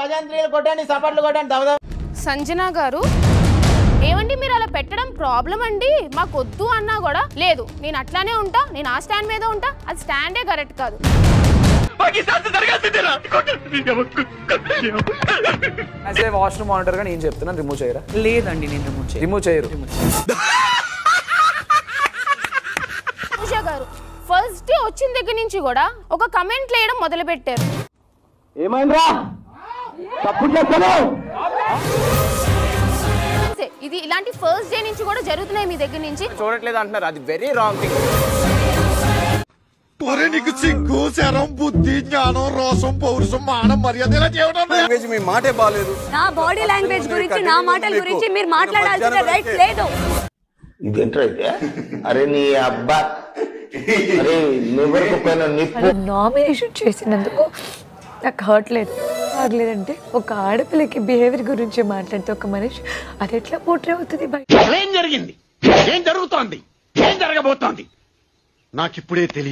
భజంత్రీలు కొట్టండి, సపర్లు కొట్టండి, దవద. సంజన గారు ఏమండి మీరు అలా పెట్టడం ప్రాబ్లం అండి, మాకు వద్దు అన్నా కూడా లేదు నేను అట్లానే ఉంటా, నేను ఆ స్టాండ్ మీద ఉంటా, అది స్టాండే కరెక్ట్ కాదు. వాష్రూమ్ మానిటర్ గా నేను చెప్తున్నాను, రిమూవ్ చేయరా? లేదండి నేను రిమూవ్ చేయరు. పూజ గారు ఫస్ట్ డే వచ్చిన దగ్గర నుంచి కూడా ఒక కమెంట్ వేయడం మొదలు పెట్టారు. ఏమైందిరా తప్పు చేస్తాను. ఇది ఇలాంటి ఫస్ట్ డే నుంచి కూడా జరుగుతున్నాయి మీ దగ్గర నుంచి. చూడట్లేదు అంటున్నారు, అది వెరీ రాంగ్ థింగ్. నీకు సిగ్గు శరం బుద్ధి జ్ఞానం రోషం పౌరుషం మానం మర్యాద ఇలా చేయడం మీ మాటే బాలేదు. నా బాడీ లాంగ్వేజ్ గురించి నా మాటల గురించి మీరు మాట్లాడాల్సిన రైట్ లేదు. ఇదేంట్రా అయితే? అరే నీ అబ్బా, అరే నువ్వెవరికి పైన నిప్పు. నామినేషన్ చేసినందుకు నాకు హర్ట్ లేదు, పర్లేదంటే ఒక ఆడపిల్లకి బిహేవియర్ గురించి మాట్లాడితే ఒక మనిషి అది ఎట్లా పోట్రే అవుతుంది బయట? ఏం జరిగింది, ఏం జరుగుతోంది, ఏం జరగబోతోంది నాకిప్పుడే తెలియదు.